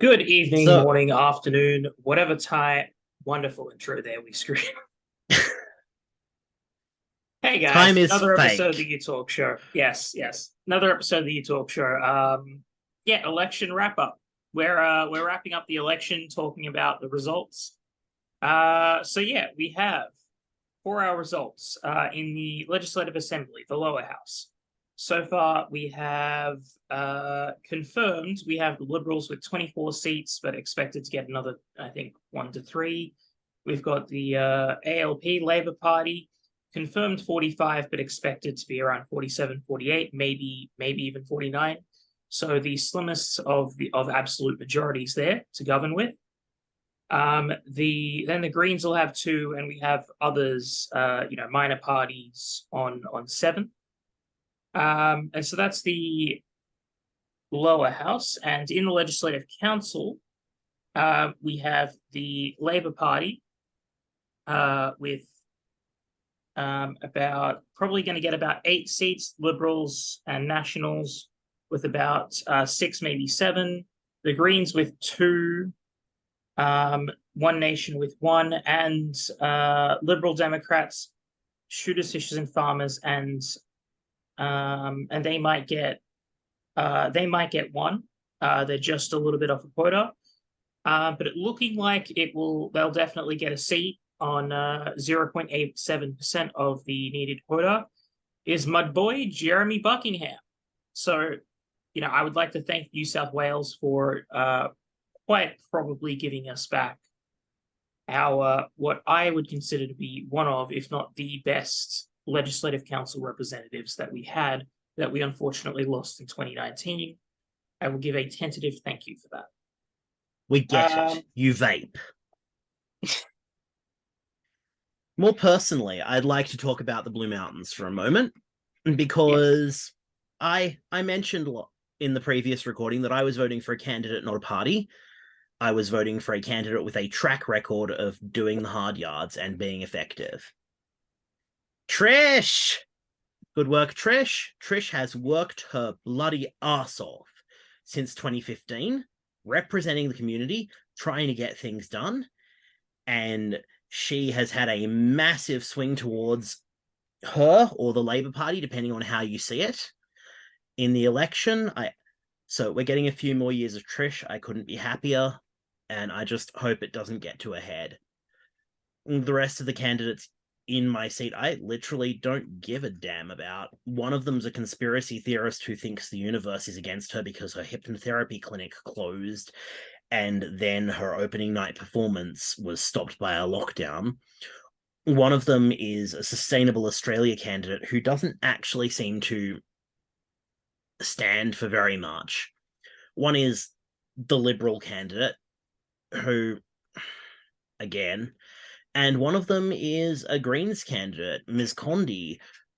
Good evening, So morning, afternoon, whatever time. Wonderful intro there, we scream. Hey time guys, is another episode of the fake. You Talk Show. Yes, another episode of the You Talk Show. Yeah, election wrap up. We're wrapping up the election, talking about the results. So yeah, we have for our results in the Legislative Assembly, the lower house. So far, we have confirmed we have the Liberals with 24 seats, but expected to get another, I think, 1 to 3. We've got the ALP Labour Party confirmed 45, but expected to be around 47, 48, maybe even 49. So the slimmest of absolute majorities there to govern with. Then the Greens will have 2, and we have others, minor parties on 7. And so that's the lower house. And in the Legislative Council, we have the Labour Party with about probably going to get about 8 seats, Liberals and Nationals with about 6, maybe 7. The Greens with 2. One Nation with 1, and Liberal Democrats, Shooters, Fishers, and Farmers, and they might get 1. They're just a little bit off a quota, but it looking like they'll definitely get a seat on 0.87% of the needed quota. Is Mudboy Jeremy Buckingham. So, I would like to thank New South Wales for quite probably giving us back our what I would consider to be one of, if not the best, Legislative Council representatives that we had, that we unfortunately lost in 2019. I will give a tentative thank you for that. We get it. You vape. More personally, I'd like to talk about the Blue Mountains for a moment because I mentioned in the previous recording that I was voting for a candidate, not a party. I was voting for a candidate with a track record of doing the hard yards and being effective. Trish! Good work, Trish. Trish has worked her bloody ass off since 2015, representing the community, trying to get things done, and she has had a massive swing towards her or the Labour Party, depending on how you see it, in the election. So we're getting a few more years of Trish. I couldn't be happier, and I just hope it doesn't get to a head. The rest of the candidates in my seat, I literally don't give a damn about. One of them's a conspiracy theorist who thinks the universe is against her because her hypnotherapy clinic closed, and then her opening night performance was stopped by a lockdown. One of them is a Sustainable Australia candidate who doesn't actually seem to stand for very much. One is the Liberal candidate, who, again, and one of them is a Greens candidate, Ms. Condi,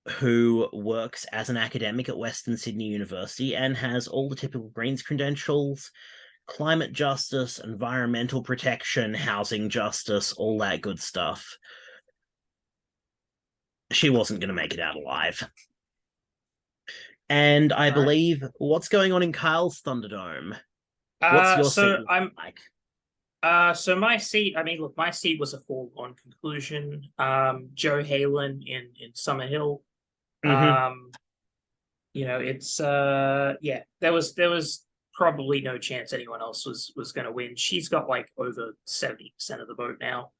who works as an academic at Western Sydney University and has all the typical Greens credentials: climate justice, environmental protection, housing justice, all that good stuff. She wasn't going to make it out alive. And I believe, what's going on in Kyle's Thunderdome? What's your So seat I'm like? So my seat, I mean, look, my seat was a foregone conclusion. Joe Halen in Summerhill. Mm-hmm. It's there was probably no chance anyone else was going to win. She's got like over 70% of the vote now.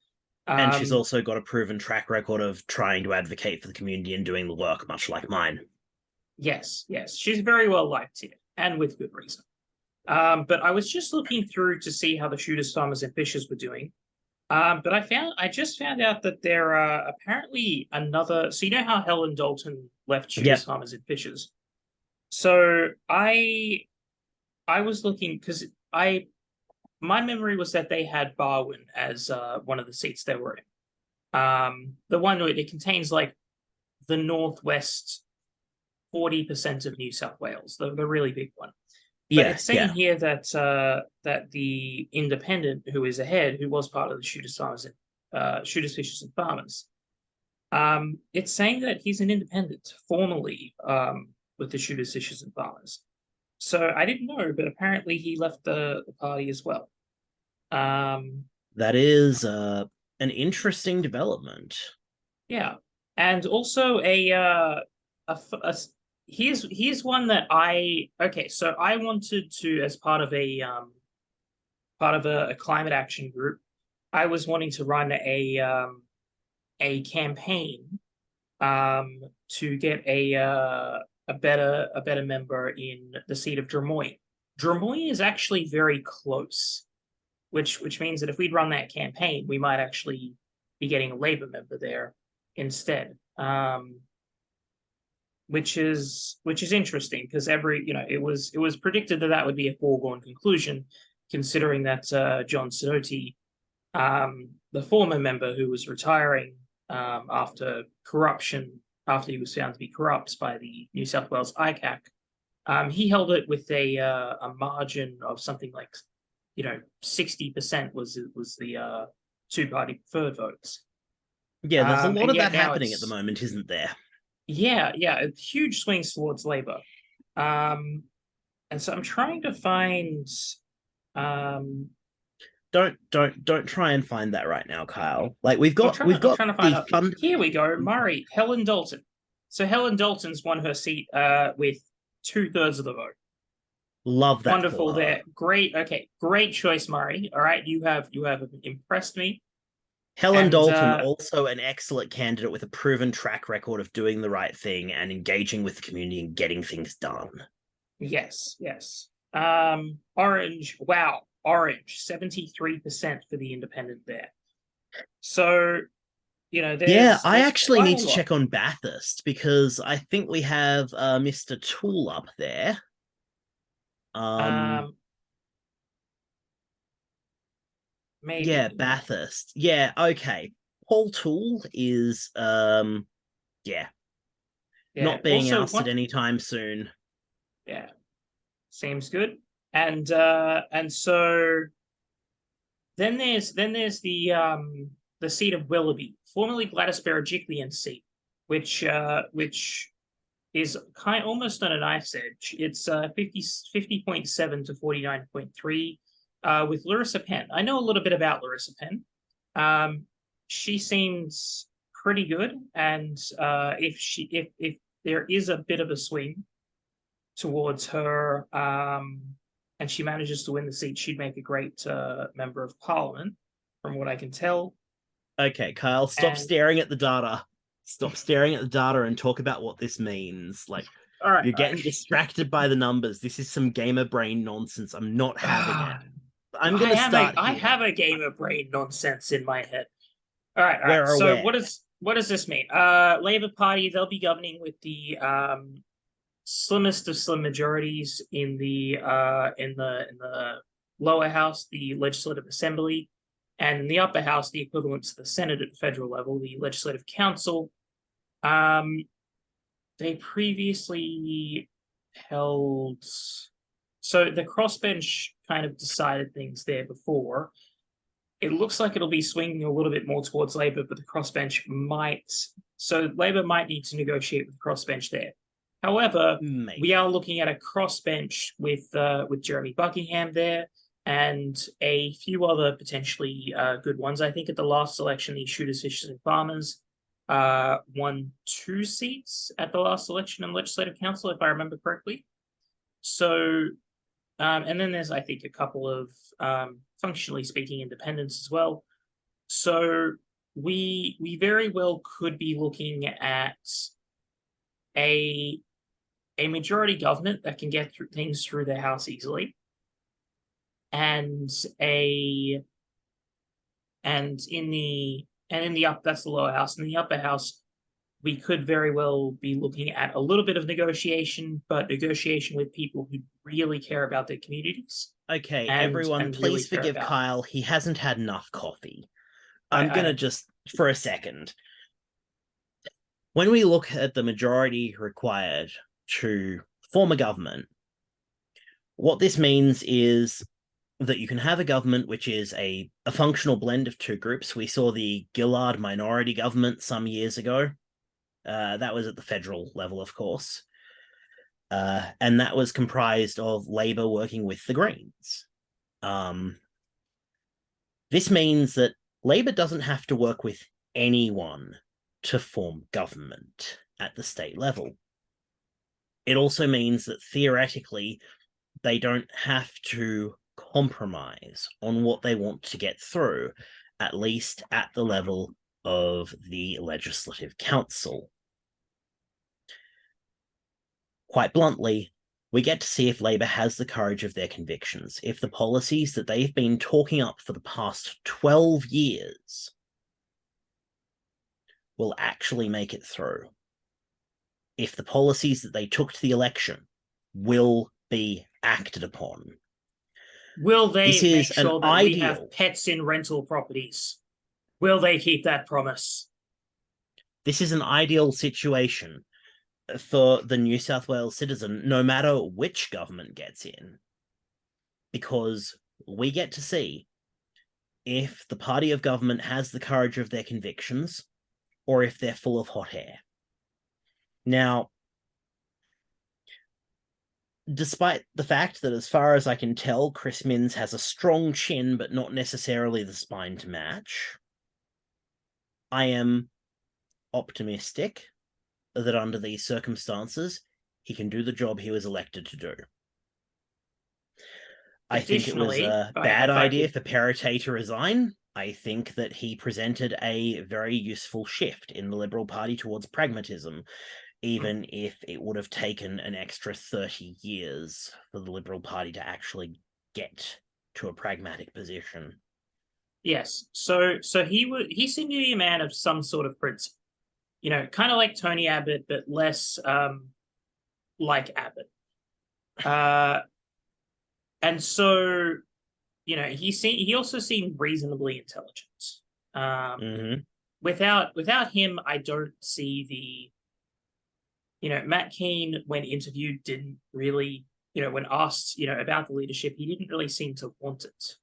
And she's Um, also got a proven track record of trying to advocate for the community and doing the work, much like mine. yes, she's very well liked here, and with good reason. But I was just looking through to see how the Shooters, Farmers, and Fishers were doing. But I just found out that there are apparently another. So you know how Helen Dalton left Shooters, Yep. Farmers, and Fishers. So I was looking because my memory was that they had Barwon as one of the seats they were in. The one where it contains like the northwest 40% of New South Wales, the really big one. But Yeah, it's saying yeah. here that that the independent who is ahead, who was part of the Shooters, Farmers, and Shooters, Fishers, and Farmers, it's saying that he's an independent formally with the Shooters, Fishers, and Farmers. So I didn't know, but apparently he left the party as well. Um, That is an interesting development. yeah, and also here's one that okay. So I wanted to, as part of a climate action group, I was wanting to run a campaign to get a better member in the seat of Drummoyne. Drummoyne is actually very close, which means that if we'd run that campaign, we might actually be getting a Labour member there instead. Which is interesting because it was predicted that that would be a foregone conclusion, considering that John Sidoti, the former member who was retiring after corruption, after he was found to be corrupt by the New South Wales ICAC, he held it with a margin of something like 60% was the two party preferred votes. Yeah, there's a lot And of yet that now happening at the moment, isn't there? yeah, huge swings towards Labour. And so I'm trying to find um Don't try and find that right now, Kyle. Like we've got I'm trying to find the out. fund. Here we go, Murray, Helen Dalton. So Helen Dalton's won her seat with 2/3 of the vote. Love that Wonderful for her. there. Great. Okay, great choice, Murray. All right, you have impressed me. Helen And Dalton, also an excellent candidate with a proven track record of doing the right thing and engaging with the community and getting things done. yes, yes. Orange, wow, Orange, 73% for the independent there. So, Yeah, I there's actually quite need a to lot. check on Bathurst because I think we have Mr. Tool up there. Um, Yeah, maybe. Bathurst. Yeah, okay. Paul Tool is yeah, Yeah. not being Also, ousted one. anytime soon. Yeah, seems good. And so then there's the seat of Willoughby, formerly Gladys Berejiklian's seat, which is almost on a knife's edge. It's 50.7 to 49.3 with Larissa Penn. I know a little bit about Larissa Penn. She seems pretty good, and if there is a bit of a swing towards her, and she manages to win the seat, she'd make a great member of parliament, from what I can tell. Okay, Kyle, stop And staring at the data. Stop staring at the data and talk about what this means. Like, all right, you're all right. getting distracted by the numbers. This is some gamer brain nonsense. I'm not having it. I'm I gonna am start I here. have a game of brain nonsense in my head. All right, all right. We're So aware. what does this mean? Labour Party, they'll be governing with the slimmest of slim majorities in the lower house, the Legislative Assembly, and in the upper house, the equivalent to the Senate at the federal level, the Legislative Council. Um, they previously held, so the crossbench kind of decided things there before. It looks like it'll be swinging a little bit more towards Labour, but the crossbench might. So Labour might need to negotiate with the crossbench there. However, we are Maybe. looking at a crossbench with Jeremy Buckingham there and a few other potentially good ones. I think at the last election, the Shooters, Fishers, and Farmers won 2 seats at the last election in Legislative Council, if I remember correctly. So and then there's, I think, a couple of functionally speaking independents as well. So we very well could be looking at a a majority government that can get through things through the House easily, and a and in the up that's the lower house. In the upper house, we could very well be looking at a little bit of negotiation, but negotiation with people who really care about their communities Okay, everyone, and really please care forgive about. Kyle. He hasn't had enough coffee. I'm I gonna just, for a second, when we look at the majority required to form a government, what this means is that you can have a government which is a functional blend of two groups. We saw the Gillard minority government some years ago. That was at the federal level, of course. and that was comprised of Labour working with the Greens. This means that Labour doesn't have to work with anyone to form government at the state level. It also means that theoretically, they don't have to compromise on what they want to get through, at least at the level of the Legislative Council. Quite bluntly, we get to see if Labour has the courage of their convictions, if the policies that they've been talking up for the past 12 years will actually make it through. If the policies that they took to the election will be acted upon. Will they This make is an sure that we ideal have pets in rental properties? Will they keep that promise? This is an ideal situation for the New South Wales citizen, no matter which government gets in, because we get to see if the party of government has the courage of their convictions or if they're full of hot air. Now, despite the fact that, as far as I can tell, Chris Minns has a strong chin, but not necessarily the spine to match, I am optimistic that under these circumstances, he can do the job he was elected to do. I think it was a bad idea for Perrottet to resign. I think that he presented a very useful shift in the Liberal Party towards pragmatism, even if it would have taken an extra 30 years for the Liberal Party to actually get to a pragmatic position. Yes. So he seemed to be a man of some sort of principle. You know, kind of like Tony Abbott, but less like Abbott. And so, you know, he also seemed reasonably intelligent. Without him, I don't see the, you know, Matt Keane, when interviewed, didn't really, you know, when asked, you know, about the leadership, he didn't really seem to want it.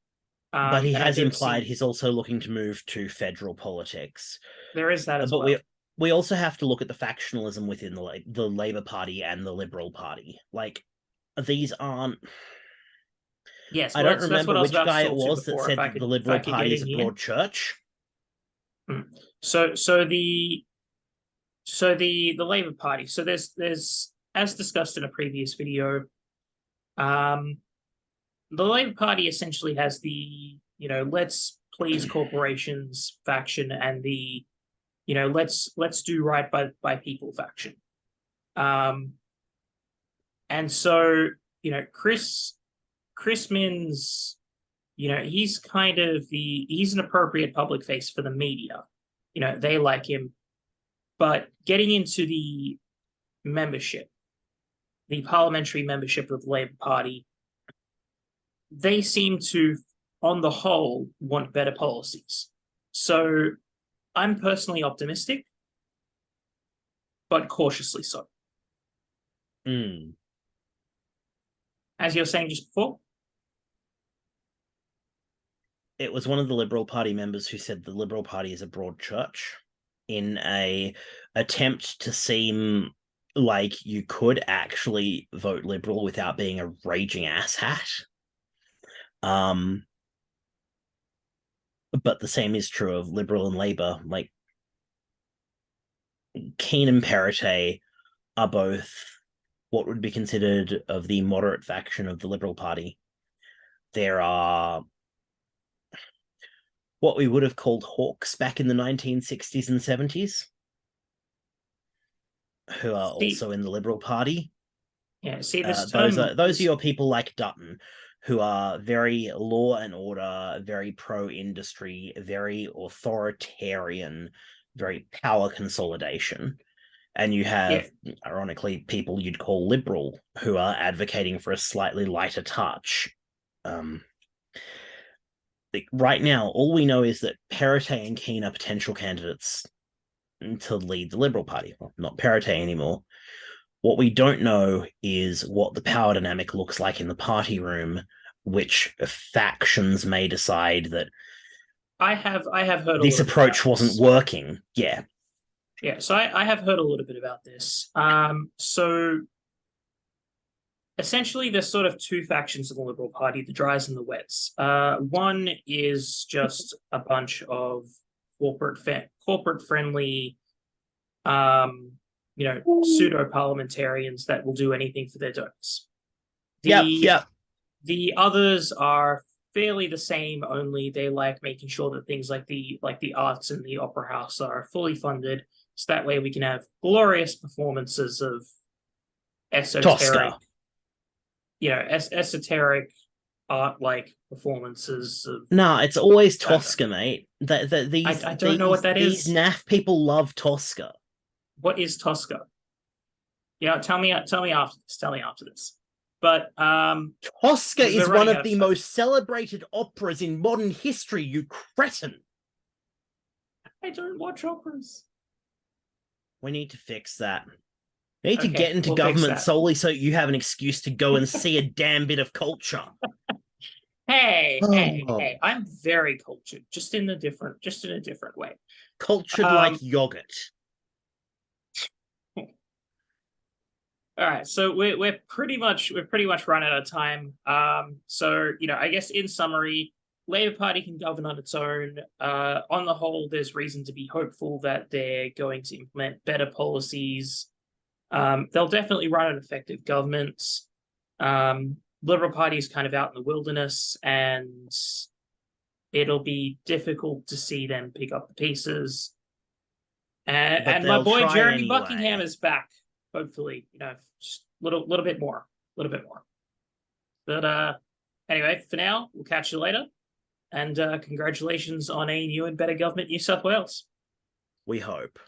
But he has implied he's also looking to move to federal politics. There is that as but well. We also have to look at the factionalism within the Labour Party and the Liberal Party. Like, these aren't. Yes, I well, don't remember which guy it was that said that the Liberal Party is a broad church. So the Labour Party. So there's as discussed in a previous video, the Labour Party essentially has the, you know, let's please corporations faction and the, you know, let's do right by people faction. And so, you know, Chris Minns, you know, he's kind of he's an appropriate public face for the media. You know, they like him. But getting into the membership, the parliamentary membership of the Labour Party, they seem to, on the whole, want better policies. So I'm personally optimistic, but cautiously so. As you were saying just before? It was one of the Liberal Party members who said the Liberal Party is a broad church in a attempt to seem like you could actually vote Liberal without being a raging asshat. But the same is true of Liberal and Labour. Like, Keane and Perrottet are both what would be considered of the moderate faction of the Liberal Party. There are what we would have called hawks back in the 1960s and 70s, who are also in the Liberal Party. Yeah, see, this those are your people like Dutton, who are very law and order, very pro-industry, very authoritarian, very power consolidation. And you have, ironically, people you'd call liberal who are advocating for a slightly lighter touch. Right now, all we know is that Perrottet and Keane are potential candidates to lead the Liberal Party. Well, not Perrottet anymore. What we don't know is what the power dynamic looks like in the party room, which factions may decide that I have heard this approach wasn't working. Yeah, so I have heard a little bit about this. So essentially there's sort of two factions of the Liberal Party, the dries and the wets. One is just a bunch of corporate friendly, pseudo parliamentarians that will do anything for their donors. Yep. The others are fairly the same, only they like making sure that things like the arts and the opera house are fully funded, so that way we can have glorious performances of esoteric, Tosca. esoteric art-like performances of. No, it's always Tosca, mate. I don't know what that these is. naff people love Tosca. What is Tosca? Tell me after this. Tell me after this. But Tosca is one of the time. most celebrated operas in modern history, you cretin. I don't watch operas. We need to fix that. We need to Okay, get into we'll government solely so you have an excuse to go and see a damn bit of culture. Hey, Oh. I'm very cultured, just in a different way. Cultured like yogurt. All right, so we're pretty much run out of time. So I guess in summary, Labour Party can govern on its own. On the whole, there's reason to be hopeful that they're going to implement better policies. They'll definitely run an effective government. Liberal Party is kind of out in the wilderness, and it'll be difficult to see them pick up the pieces. And my boy Jeremy anyway. Buckingham is back. Hopefully, just a little bit more. But anyway, for now, we'll catch you later. And congratulations on a new and better government, New South Wales. We hope.